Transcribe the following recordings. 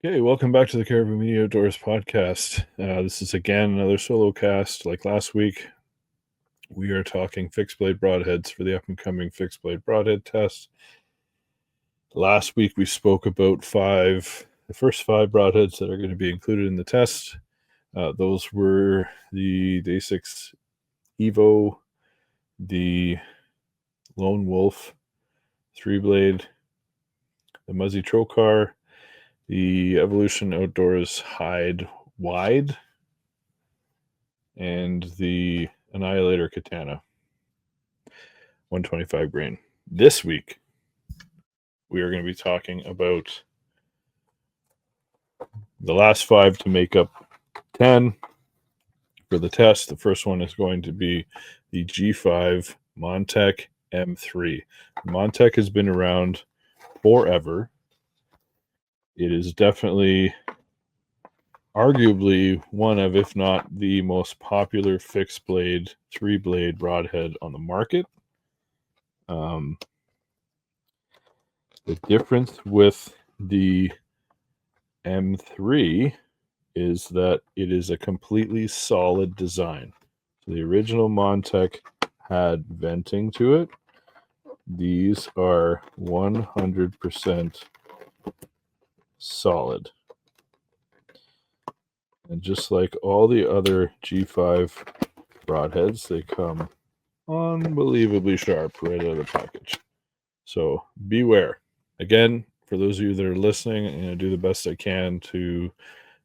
Okay, welcome back to the Caribou Media Outdoors podcast. This is again another solo cast. Like last week, we are talking fixed blade broadheads for the up and coming fixed blade broadhead test. Last week, we spoke about the first five broadheads that are going to be included in the test. Those were the Day 6 Evo, the Lone Wolf 3-blade, the Muzzy Trocar, the Evolution Outdoors Hide Wide, and the Annihilator Katana 125 grain. This week, we are going to be talking about the last five to make up 10 for the test. The first one is going to be the G5 Montec M3. Montec has been around forever. It is definitely, arguably, one of, if not the most popular fixed blade, 3-blade broadhead on the market. The difference with the M3 is that it is a completely solid design. So the original Montec had venting to it. These are 100% solid. And just like all the other G5 broadheads, they come unbelievably sharp right out of the package. So beware. Again, for those of you that are listening, I'm going to do the best I can to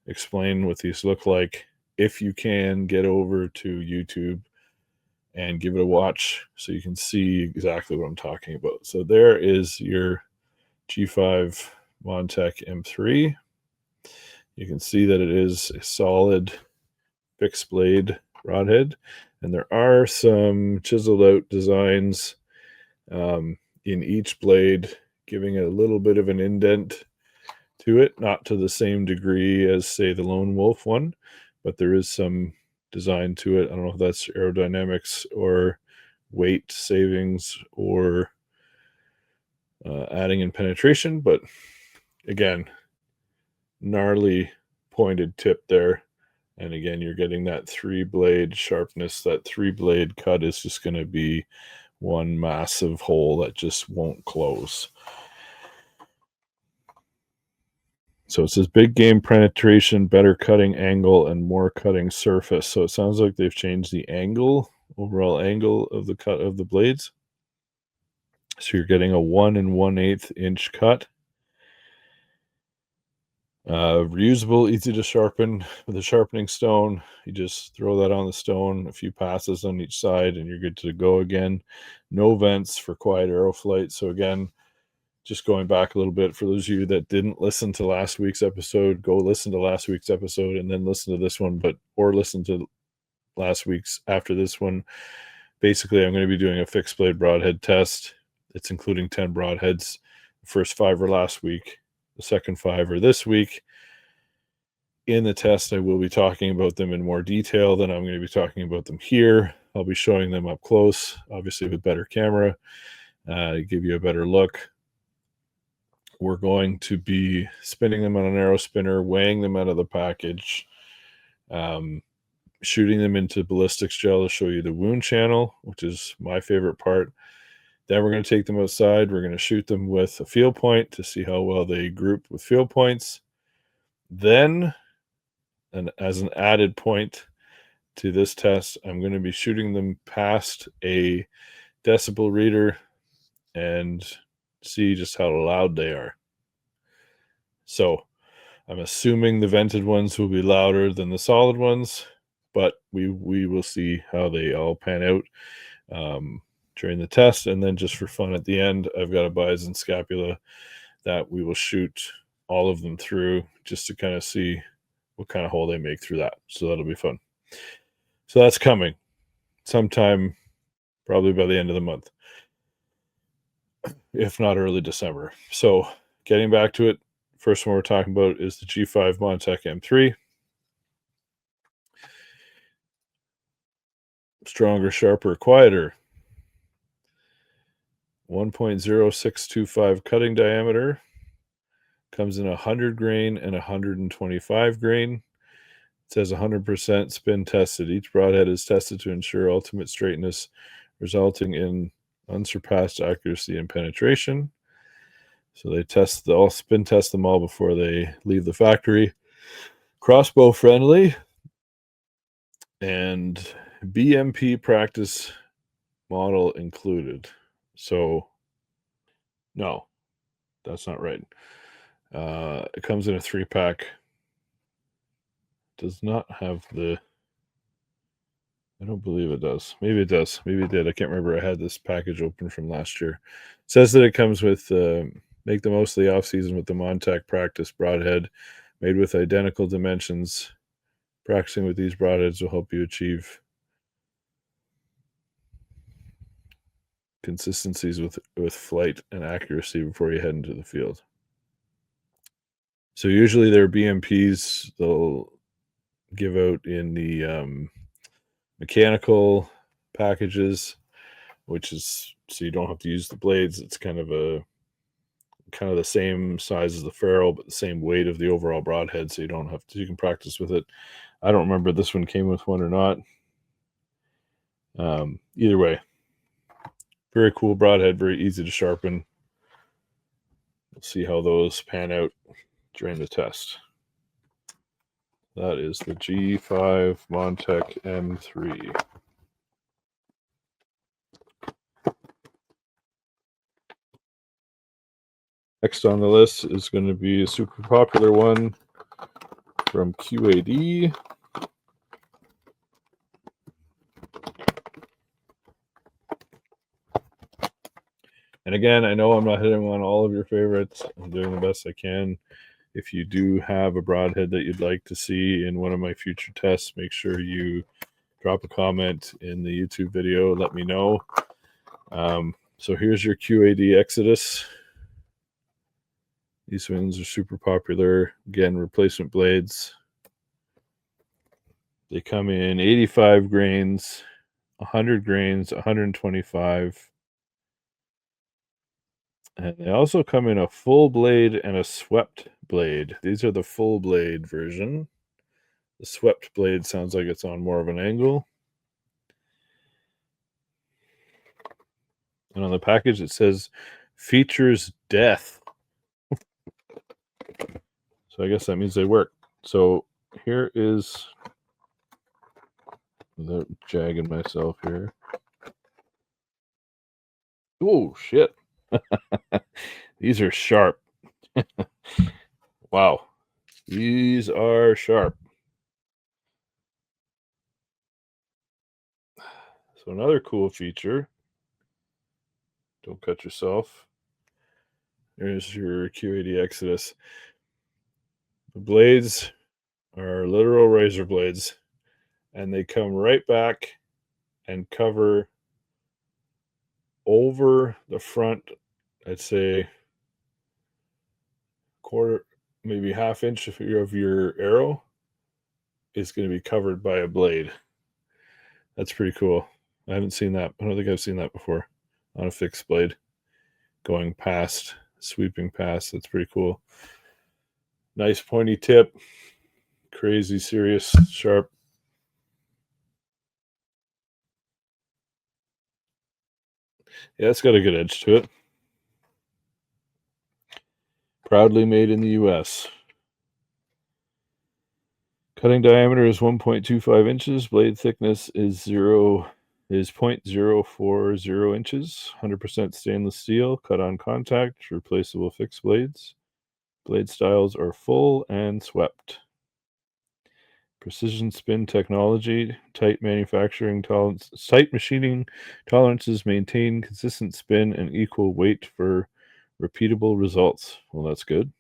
explain what these look like. If you can, get over to YouTube and give it a watch so you can see exactly what I'm talking about. So there is your G5 Montec M3. You can see that it is a solid fixed blade broadhead, and there are some chiseled out designs in each blade, giving it a little bit of an indent to it, not to the same degree as, say, the Lone Wolf one, but there is some design to it. I don't know if that's aerodynamics or weight savings or adding in penetration, but again, gnarly pointed tip there. And again, you're getting that 3-blade sharpness. That 3-blade cut is just going to be one massive hole that just won't close. So it says big game penetration, better cutting angle, and more cutting surface. So it sounds like they've changed the overall angle of the cut of the blades. So you're getting a 1 1/8 inch cut. Reusable, easy to sharpen with a sharpening stone. You just throw that on the stone, a few passes on each side, and you're good to go again. No vents for quiet arrow flight. So again, just going back a little bit, for those of you that didn't listen to last week's episode, go listen to last week's episode and then listen to this one, or listen to last week's after this one. Basically, I'm going to be doing a fixed blade broadhead test. It's including 10 broadheads. The first 5 were last week. The second 5 are this week. In the test, I will be talking about them in more detail than I'm going to be talking about them here. I'll be showing them up close, obviously with better camera, to give you a better look. We're going to be spinning them on an arrow spinner, weighing them out of the package, shooting them into ballistics gel to show you the wound channel, which is my favorite part. Then we're going to take them outside. We're going to shoot them with a field point to see how well they group with field points. Then, and as an added point to this test, I'm going to be shooting them past a decibel reader and see just how loud they are. So I'm assuming the vented ones will be louder than the solid ones, but we will see how they all pan out during the test. And then just for fun at the end, I've got a bison scapula that we will shoot all of them through just to kind of see what kind of hole they make through that. So that'll be fun. So that's coming sometime probably by the end of the month, if not early December. So getting back to it, first one we're talking about is the G5 Montec M3. Stronger, sharper, quieter. 1.0625 cutting diameter. Comes in 100 grain and 125 grain. It says 100% spin tested. Each broadhead is tested to ensure ultimate straightness, resulting in unsurpassed accuracy and penetration. So they'll spin test them all before they leave the factory. Crossbow friendly and BMP practice model included. So no, that's not right. It comes in a 3-pack. Does not have the... I don't believe it does. Maybe it does. Maybe it did. I can't remember. I had this package open from last year. It says that it comes with make the most of the off-season with the Montec practice broadhead made with identical dimensions. Practicing with these broadheads will help you achieve consistencies with flight and accuracy before you head into the field. So usually their BMPs they'll give out in the mechanical packages, which is so you don't have to use the blades. It's kind of the same size as the ferrule, but the same weight of the overall broadhead, so you can practice with it. I don't remember if this one came with one or not. Either way, very cool broadhead, very easy to sharpen. We'll see how those pan out during the test. That is the G5 Montec M3. Next on the list is going to be a super popular one from QAD. And again, I know I'm not hitting on all of your favorites. I'm doing the best I can. If you do have a broadhead that you'd like to see in one of my future tests, make sure you drop a comment in the YouTube video. Let me know. So here's your QAD Exodus. These ones are super popular. Again, replacement blades. They come in 85 grains, 100 grains, 125. And they also come in a full blade and a swept blade. These are the full blade version. The swept blade sounds like it's on more of an angle. And on the package it says features death. So I guess that means they work. So here is, without jagging myself here. Oh, shit. These are sharp. Wow. These are sharp. So another cool feature. Don't cut yourself. Here's your QAD Exodus. The blades are literal razor blades, and they come right back and cover over the front, I'd say quarter, maybe half inch of your arrow is going to be covered by a blade. That's pretty cool. I haven't seen that. I don't think I've seen that before on a fixed blade going past, sweeping past. That's pretty cool. Nice pointy tip. Crazy, serious, sharp. Yeah, it's got a good edge to it. Proudly made in the US. Cutting diameter is 1.25 inches. Blade thickness is 0.040 inches. 100% stainless steel. Cut on contact. Replaceable fixed blades. Blade styles are full and swept. Precision spin technology. Tight manufacturing tolerance. Tight machining tolerances maintain consistent spin and equal weight for repeatable results. Well, that's good.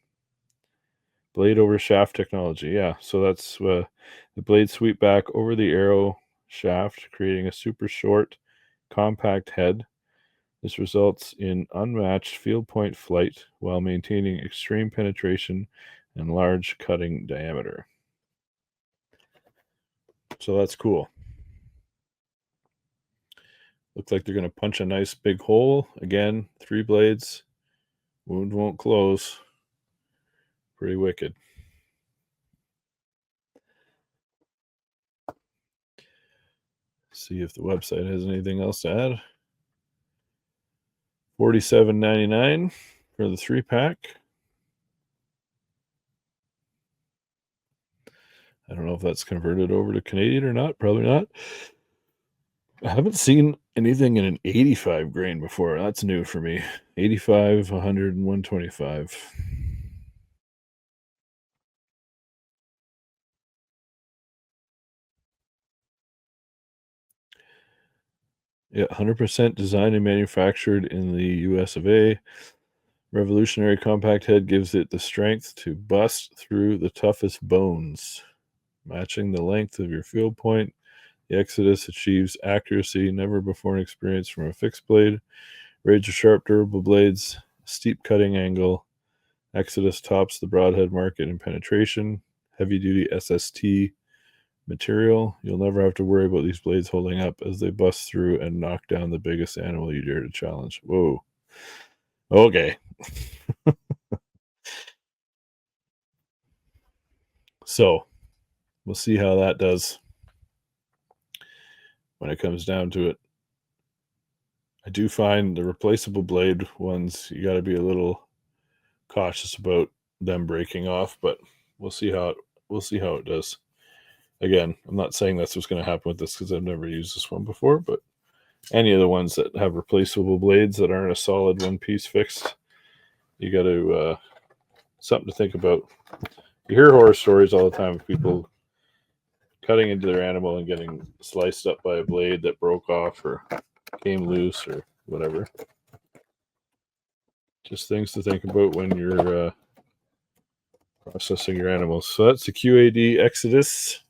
Blade over shaft technology. Yeah, so that's the blade sweep back over the arrow shaft, creating a super short, compact head. This results in unmatched field point flight while maintaining extreme penetration and large cutting diameter. So that's cool. Looks like they're going to punch a nice big hole. Again, 3 blades. Wound won't close. Pretty wicked. See if the website has anything else to add. $47.99 for the 3-pack. I don't know if that's converted over to Canadian or not. Probably not. I haven't seen anything in an 85 grain before. That's new for me. 85, 100, and 125. Yeah, 100% designed and manufactured in the US of A. Revolutionary compact head gives it the strength to bust through the toughest bones. Matching the length of your field point, the Exodus achieves accuracy never before experienced from a fixed blade. Razor sharp, durable blades, steep cutting angle. Exodus tops the broadhead market in penetration. Heavy duty SST material. You'll never have to worry about these blades holding up as they bust through and knock down the biggest animal you dare to challenge. Whoa. Okay. So we'll see how that does when it comes down to it. I do find the replaceable blade ones, you got to be a little cautious about them breaking off, but we'll see how it does. Again, I'm not saying that's what's going to happen with this because I've never used this one before, but any of the ones that have replaceable blades that aren't a solid one-piece fixed, you got to something to think about. You hear horror stories all the time of people cutting into their animal and getting sliced up by a blade that broke off or came loose or whatever. Just things to think about when you're processing your animals. So that's the QAD Exodus.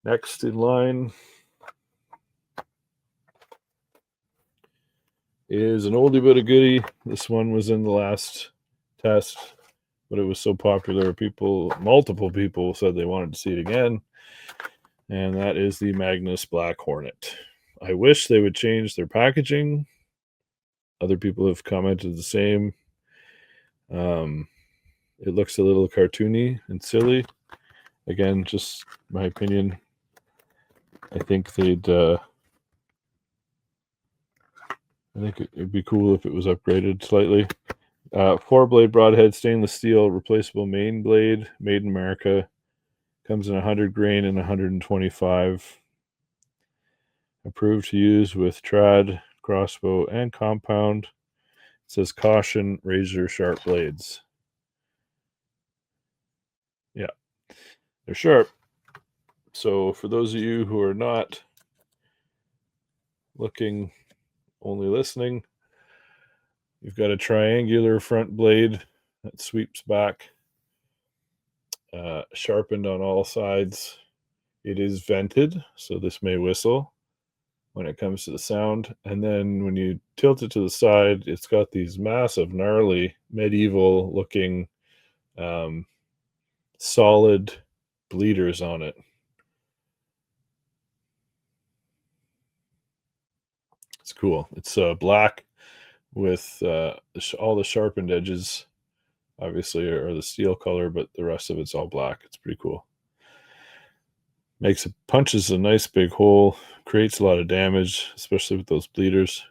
Next in line is an oldie but a goodie. This one was in the last test, but it was so popular, multiple people said they wanted to see it again. And that is the Magnus Black Hornet. I wish they would change their packaging. Other people have commented the same. It looks a little cartoony and silly. Again, just my opinion. I think it'd be cool if it was upgraded slightly. 4-blade broadhead, stainless steel, replaceable main blade, made in America. Comes in 100 grain and 125. Approved to use with trad, crossbow, and compound. It says caution, razor sharp blades. Yeah, they're sharp. So for those of you who are not looking, only listening, you've got a triangular front blade that sweeps back, sharpened on all sides. It is vented, so this may whistle when it comes to the sound. And then when you tilt it to the side, it's got these massive, gnarly, medieval looking solid bleeders on it. It's cool. It's black with all the sharpened edges, obviously, are the steel color, but the rest of it's all black. It's pretty cool. Punches a nice big hole, creates a lot of damage, especially with those bleeders.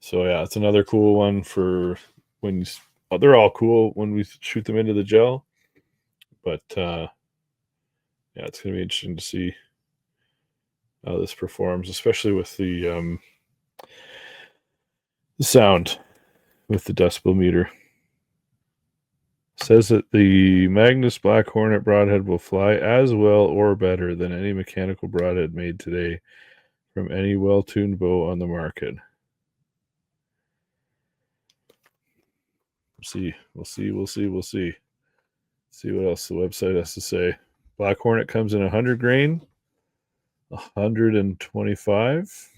So yeah, it's another cool one for when they're all cool when we shoot them into the gel. But yeah, it's going to be interesting to see how this performs, especially with the sound with the decibel meter. Says that the Magnus Black Hornet broadhead will fly as well or better than any mechanical broadhead made today from any well-tuned bow on the market. We'll see. See what else the website has to say. Black Hornet comes in 100 grain, 125,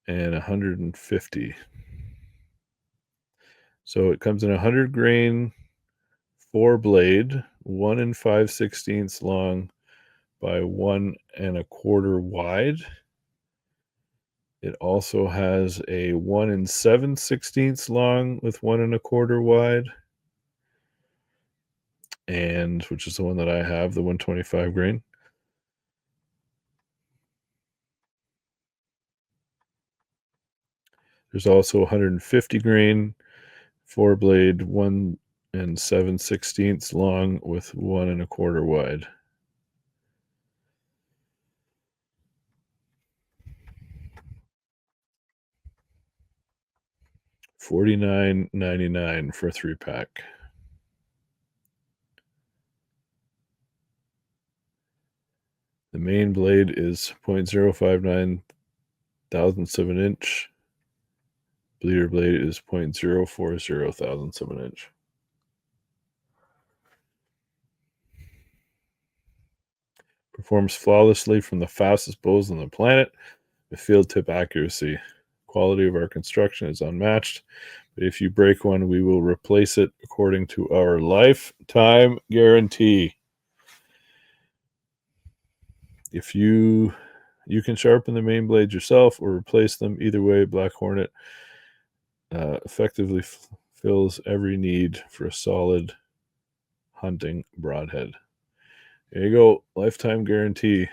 and 150. So it comes in 100 grain, 4-blade, 1 5/16 long by 1 1/4 wide. It also has a 1 7/16 long with 1 1/4 wide, and which is the one that I have, the 125 grain. There's also 150 grain 4-blade 1 7/16 long with 1 1/4 wide. $49.99 for a 3-pack. The main blade is 0.059 thousandths of an inch. Bleeder blade is 0.040 thousandths of an inch. Performs flawlessly from the fastest bows on the planet with field tip accuracy. Quality of our construction is unmatched. But if you break one, we will replace it according to our lifetime guarantee. If you can sharpen the main blades yourself or replace them. Either way, Black Hornet effectively fills every need for a solid hunting broadhead. There you go, lifetime guarantee.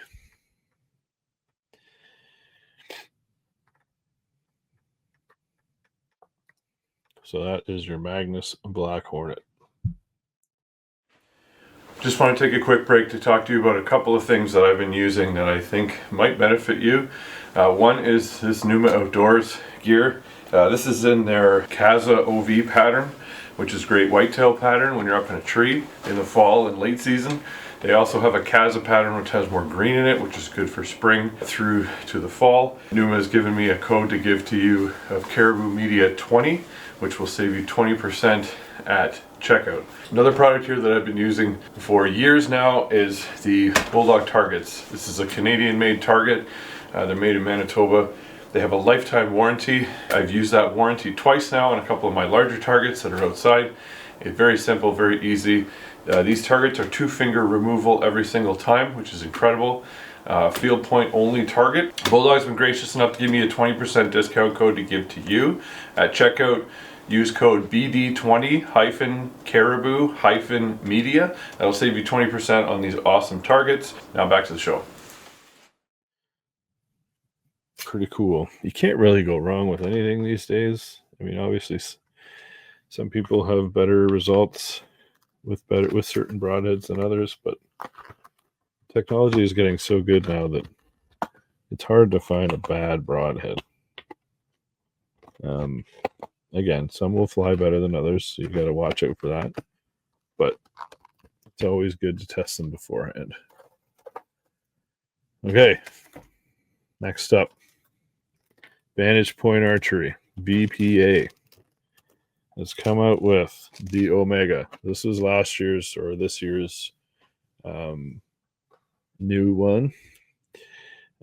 So that is your Magnus Black Hornet. Just want to take a quick break to talk to you about a couple of things that I've been using that I think might benefit you. One is this Numa Outdoors gear. This is in their Kaza OV pattern, which is great whitetail pattern when you're up in a tree in the fall and late season. They also have a Kaza pattern which has more green in it, which is good for spring through to the fall. Numa has given me a code to give to you of Caribou Media 20, which will save you 20% at checkout. Another product here that I've been using for years now is the Bulldog targets. This is a Canadian made target. They're made in Manitoba. They have a lifetime warranty. I've used that warranty twice now on a couple of my larger targets that are outside. It's very simple, very easy. These targets are 2-finger removal every single time, which is incredible. Field point only target. Bulldog's been gracious enough to give me a 20% discount code to give to you at checkout. Use code BD20-Caribou-Media. That'll save you 20% on these awesome targets. Now back to the show. Pretty cool. You can't really go wrong with anything these days. I mean, obviously, some people have better results with certain broadheads than others, but technology is getting so good now that it's hard to find a bad broadhead. Again, some will fly better than others, so you got to watch out for that. But it's always good to test them beforehand. Okay, next up, Vantage Point Archery, VPA, has come out with the Omega. This was last year's or this year's new one.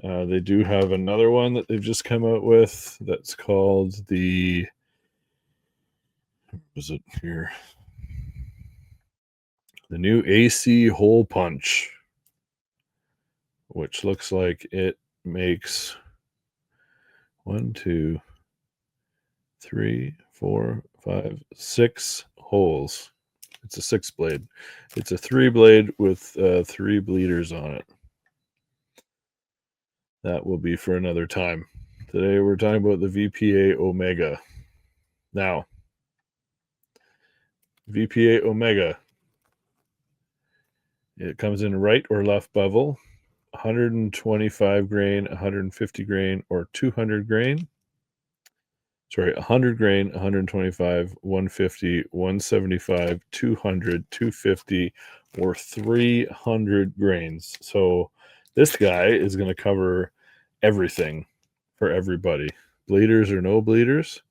They do have another one that they've just come out with that's called the, was it here? The new AC Hole Punch, which looks like it makes 1, 2, 3, 4, 5, 6 holes. It's a 6-blade. It's a 3-blade with 3 bleeders on it. That will be for another time. Today we're talking about the VPA Omega. Now, VPA Omega, it comes in right or left bevel, 125 grain, 150 grain, or 200 grain. Sorry, 100 grain, 125, 150, 175, 200, 250, or 300 grains. So this guy is going to cover everything for everybody. Bleeders or no bleeders,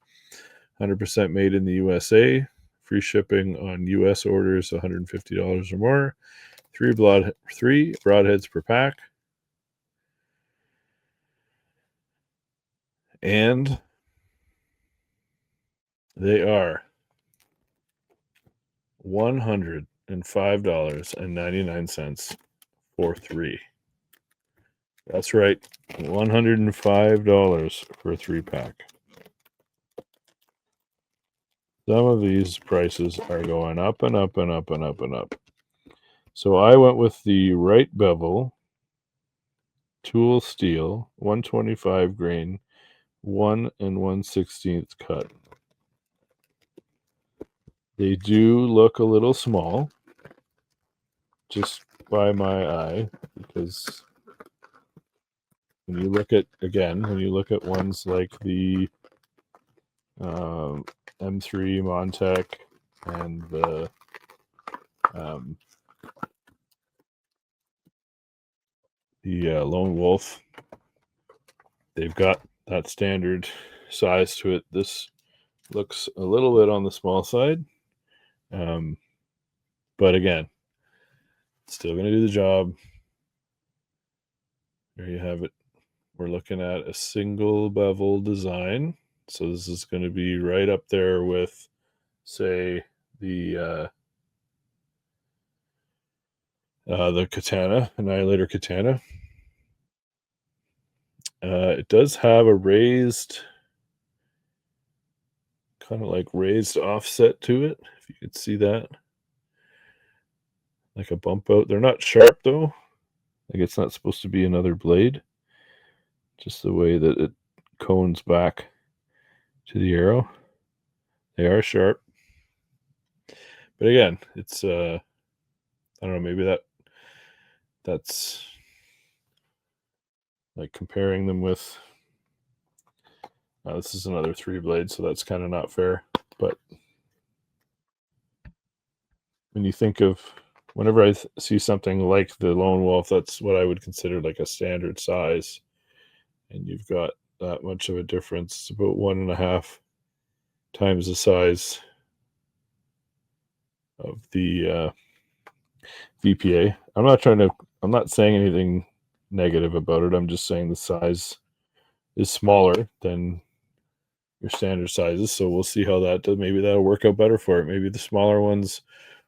100% made in the USA. Free shipping on US orders, $150 or more. 3 broadheads per pack. And they are $105.99 for 3. That's right, $105 for a 3-pack. Some of these prices are going up and up and up and up and up. So I went with the right bevel, tool steel, 125 grain, 1 1/16 cut. They do look a little small, just by my eye, because when you look at ones like the M3 Montec and the Lone Wolf, they've got that standard size to it. This looks a little bit on the small side, but again, still going to do the job. There you have it. We're looking at a single bevel design. So this is going to be right up there with, say, the katana, Annihilator katana. It does have a raised, kind of like raised offset to it, if you could see that. Like a bump out. They're not sharp though. Like it's not supposed to be another blade. Just the way that it cones back to the arrow. They are sharp. But again, it's I don't know, maybe that's like comparing them with this is another 3-blade, so that's kind of not fair. But when you think of, whenever I see something like the Lone Wolf, that's what I would consider like a standard size. And you've got that much of a difference. It's about 1.5 times the size of the VPA. I'm not saying anything negative about it. I'm just saying the size is smaller than your standard sizes. So we'll see how that does. Maybe that'll work out better for it. Maybe the smaller ones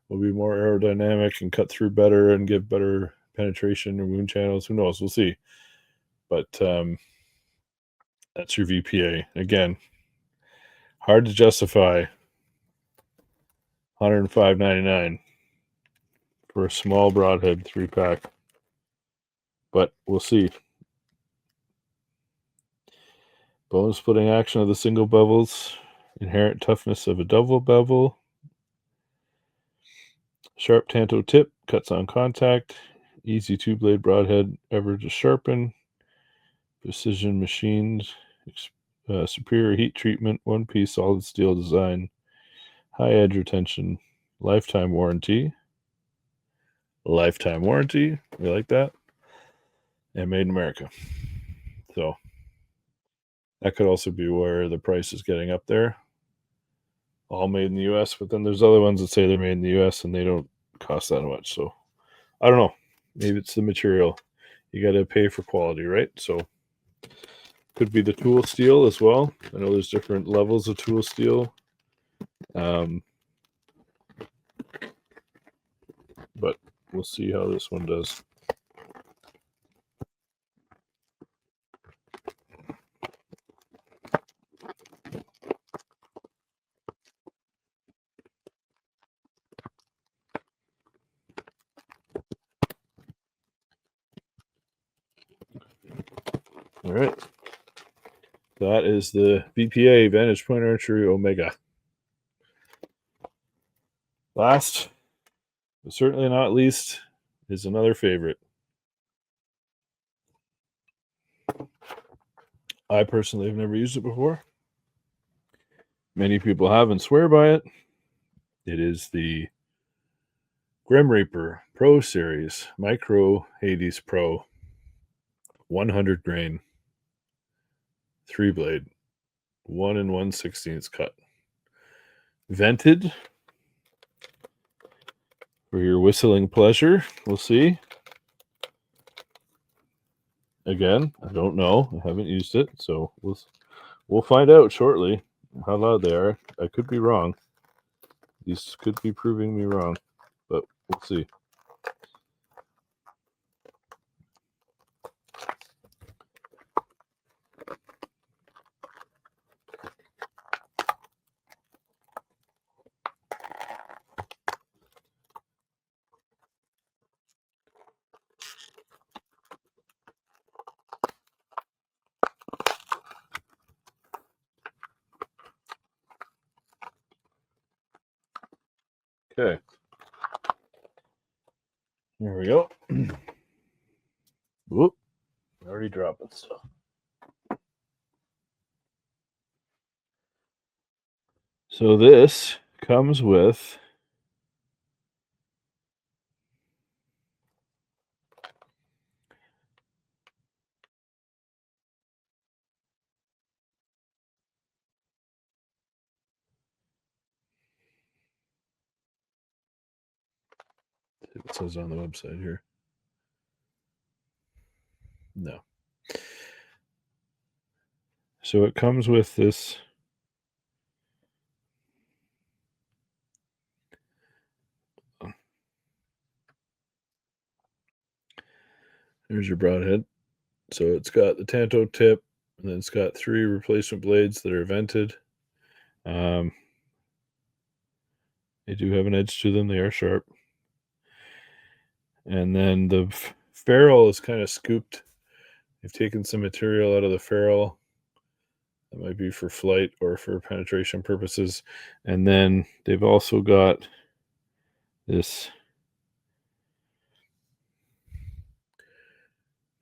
will be more aerodynamic and cut through better and give better penetration or wound channels. Who knows? We'll see. But that's your VPA. Again, hard to justify $105.99 for a small broadhead 3-pack. But we'll see. Bone splitting action of the single bevels. Inherent toughness of a double bevel. Sharp tanto tip. Cuts on contact. Easy 2-blade broadhead ever to sharpen. Precision machined. Superior heat treatment. One-piece solid steel design. High edge retention. Lifetime warranty. Lifetime warranty. We like that. And made in America. So that could also be where the price is getting up there. All made in the US, but then there's other ones that say they're made in the US and they don't cost that much. So I don't know. Maybe it's the material. You got to pay for quality, right? So could be the tool steel as well. I know there's different levels of tool steel. But we'll see how this one does. All right. That is the VPA Vantage Point Archery Omega. Last, but certainly not least, is another favorite. I personally have never used it before. Many people have and swear by it. It is the Grim Reaper Pro Series Micro Hades Pro 100 grain 3-blade 1 1/16 cut. Vented for your whistling pleasure. We'll see. Again, I don't know. I haven't used it, so we'll find out shortly how loud they are. I could be wrong. These could be proving me wrong, but we'll see. Okay. There we go. Whoop. Already dropping stuff. So this comes with it says on the website here. No. So it comes with this there's your broadhead. So it's got the tanto tip, and then it's got 3 replacement blades that are vented. They do have an edge to them. They are sharp. And then the ferrule is kind of scooped. They've taken some material out of the ferrule. That might be for flight or for penetration purposes. And then they've also got this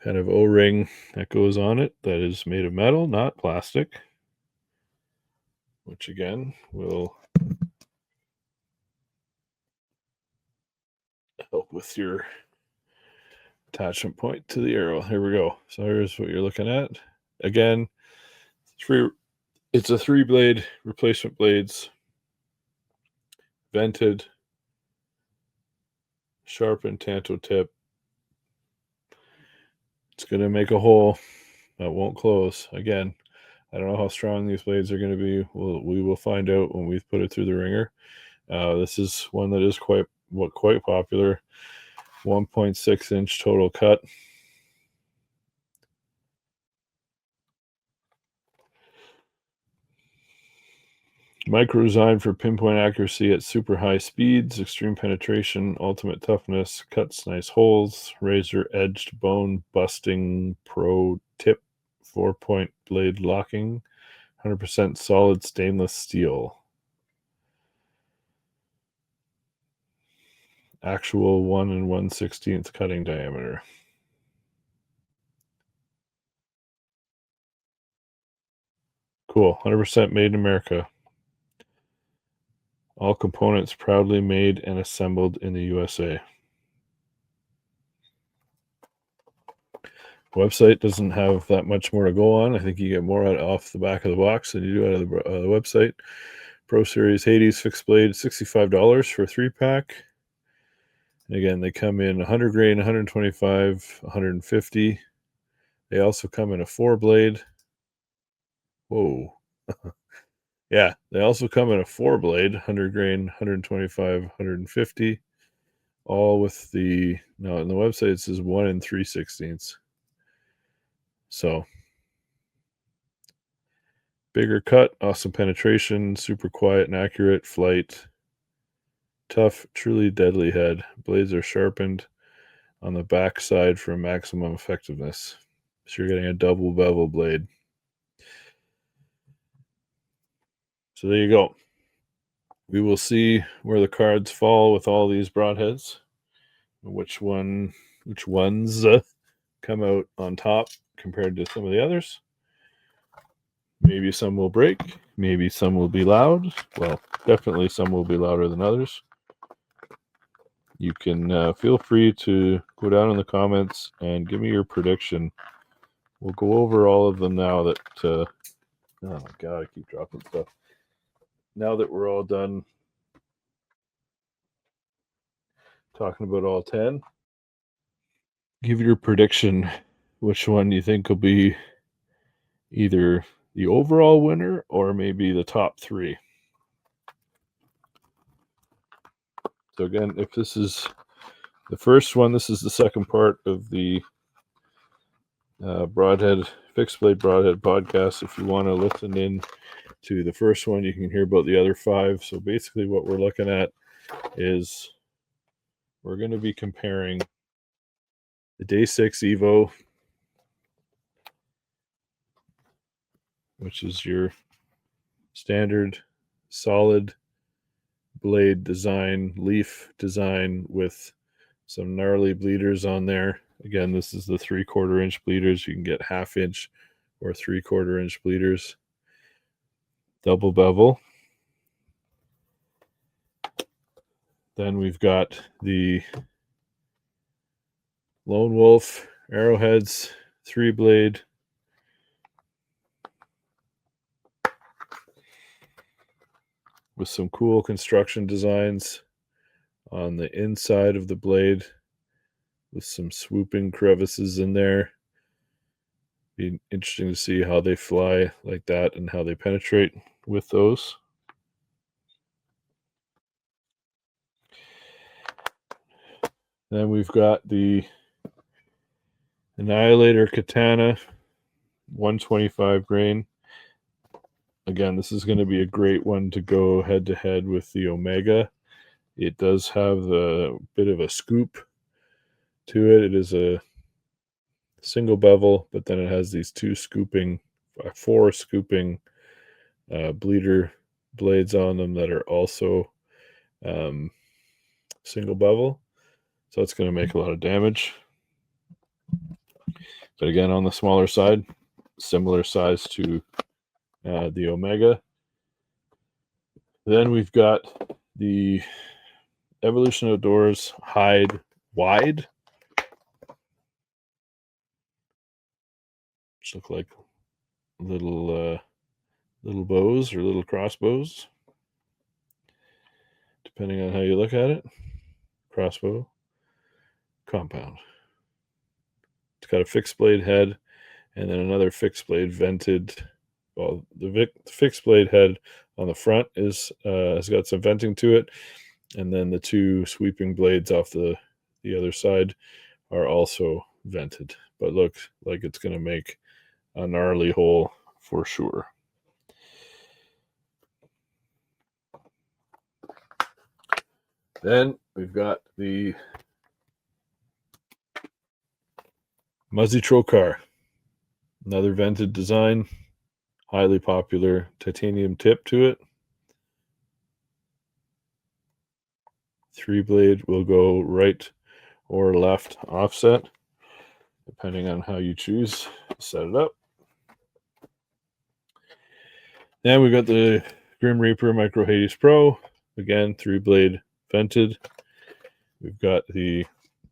kind of O-ring that goes on it that is made of metal, not plastic, which again will help with your attachment point to the arrow. Here we go. So here's what you're looking at. Again, it's a 3-blade replacement blades, vented, sharpened tanto tip. It's going to make a hole that won't close. Again, I don't know how strong these blades are going to be. We will find out when we put it through the ringer. This is one that is quite popular. 1.6 inch total cut. Micro designed for pinpoint accuracy at super high speeds, extreme penetration, ultimate toughness, cuts nice holes, razor edged bone busting pro tip, 4-point blade locking, 100% solid stainless steel. Actual 1 1/16 cutting diameter. Cool. 100% made in America. All components proudly made and assembled in the USA. Website doesn't have that much more to go on. I think you get more off the back of the box than you do out of the website. Pro Series Hades Fixed Blade, $65 for a 3-pack. And again, they come in 100 grain, 125, 150. They also come in a 4-blade. Whoa. Yeah, they also come in a 4-blade, 100 grain, 125, 150. All with the, no, on the website it says 1 3/16. So, bigger cut, awesome penetration, super quiet and accurate flight. Tough, truly deadly head. Blades are sharpened on the back side for maximum effectiveness. So you're getting a double bevel blade. So there you go. We will see where the cards fall with all these broadheads. Which ones come out on top compared to some of the others. Maybe some will break. Maybe some will be loud. Well, definitely some will be louder than others. You can feel free to go down in the comments and give me your prediction. We'll go over all of them now that, oh my God, I keep dropping stuff. Now that we're all done talking about all 10, give your prediction which one you think will be either the overall winner or maybe the top 3. So again, if this is the first one, this is the second part of the Fixed Blade Broadhead podcast. If you want to listen in to the first one, you can hear about the other 5. So basically what we're looking at is we're going to be comparing the Day 6 Evo, which is your standard solid blade design, leaf design with some gnarly bleeders on there. Again, this is the 3/4 inch bleeders. You can get 1/2 inch or 3/4 inch bleeders. Double bevel. Then we've got the Lone Wolf arrowheads, 3-blade. With some cool construction designs on the inside of the blade with some swooping crevices in there. Be interesting to see how they fly like that and how they penetrate with those. Then we've got the Annihilator Katana, 125 grain. Again, this is going to be a great one to go head-to-head with the Omega. It does have a bit of a scoop to it. It is a single bevel, but then it has these four scooping bleeder blades on them that are also single bevel. So it's going to make a lot of damage. But again, on the smaller side, similar size to the Omega. Then we've got the Evolution Outdoors Hide Wide, which look like little bows or little crossbows, depending on how you look at it. Crossbow compound. It's got a fixed blade head and then another fixed blade vented. Well, the fixed blade head on the front has got some venting to it, and then the two sweeping blades off the other side are also vented, but look like it's going to make a gnarly hole for sure. Then we've got the Muzzy Trokar, another vented design, highly popular titanium tip to it. 3-blade will go right or left offset, depending on how you choose to set it up. Then we've got the Grim Reaper Micro Hades Pro, again 3-blade vented. We've got the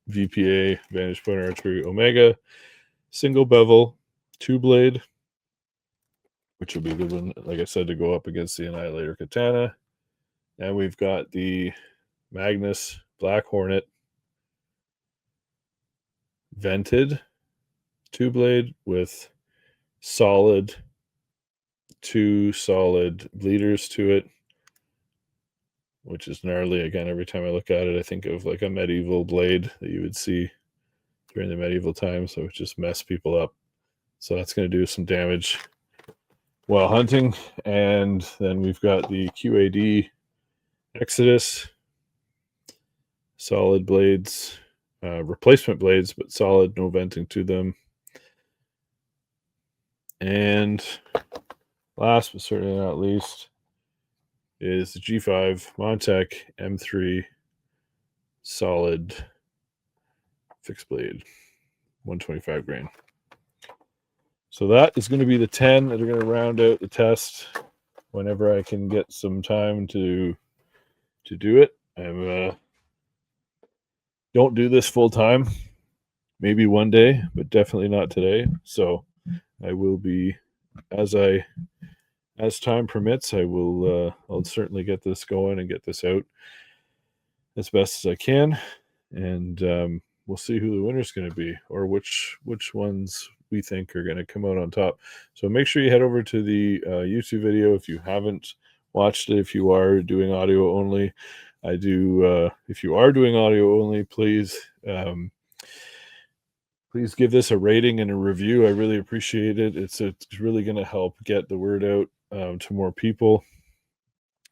VPA Vantage Point Archery Omega, single bevel, 2-blade, which will be a good one, like I said, to go up against the Annihilator Katana. And we've got the Magnus Black Hornet, vented, 2-blade with two solid bleeders to it, which is gnarly. Again, every time I look at it, I think of like a medieval blade that you would see during the medieval times. So it would just mess people up. So that's going to do some damage while hunting. And then we've got the QAD Exodus, solid blades, replacement blades, but solid, no venting to them. And last but certainly not least is the G5 Montec M3 solid fixed blade, 125 grain. So that is going to be the 10 that are going to round out the test whenever I can get some time to do it. I don't do this full time. Maybe one day, but definitely not today. So I will be, as time permits, I'll certainly get this going and get this out as best as I can. And we'll see who the winner is going to be, or which ones we think are going to come out on top. So make sure you head over to the YouTube video if you haven't watched it. If you are doing audio only, if you are doing audio only, please give this a rating and a review. I really appreciate it. It's really going to help get the word out to more people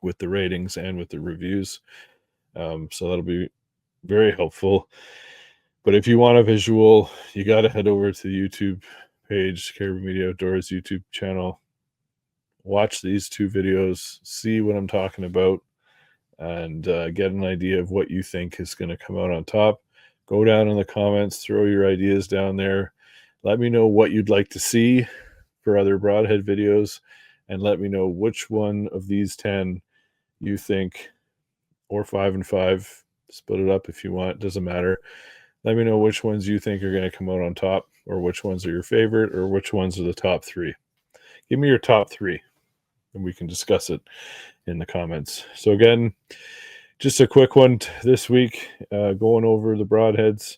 with the ratings and with the reviews. So that'll be very helpful. But if you want a visual, you got to head over to the YouTube page, Caribou Media Outdoors YouTube channel. Watch these two videos, see what I'm talking about, and get an idea of what you think is going to come out on top. Go down in the comments, throw your ideas down there. Let me know what you'd like to see for other broadhead videos, and let me know which one of these 10 you think, or 5 and 5, split it up if you want, doesn't matter. Let me know which ones you think are going to come out on top, or which ones are your favorite, or which ones are the top 3. Give me your top 3, and we can discuss it in the comments. So again, just a quick one this week, going over the broadheads.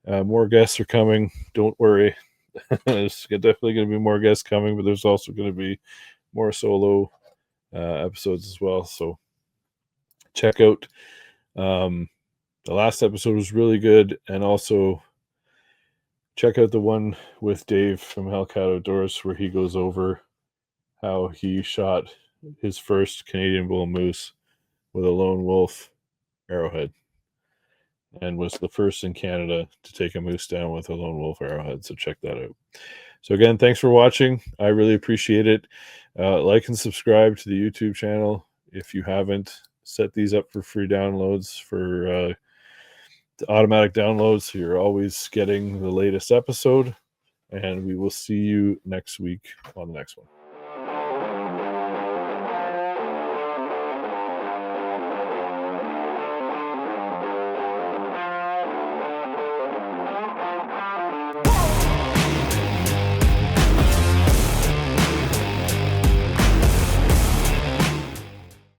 More guests are coming. Don't worry. There's definitely going to be more guests coming, but there's also going to be more solo episodes as well. So check out. The last episode was really good, and also check out the one with Dave from Hellcat Outdoors, where he goes over how he shot his first Canadian bull moose with a lone wolf arrowhead, and was the first in Canada to take a moose down with a lone wolf arrowhead. So check that out. So again, thanks for watching. I really appreciate it. Like and subscribe to the YouTube channel if you haven't. Set these up for free downloads, for automatic downloads, so you're always getting the latest episode. And we will see you next week on the next one.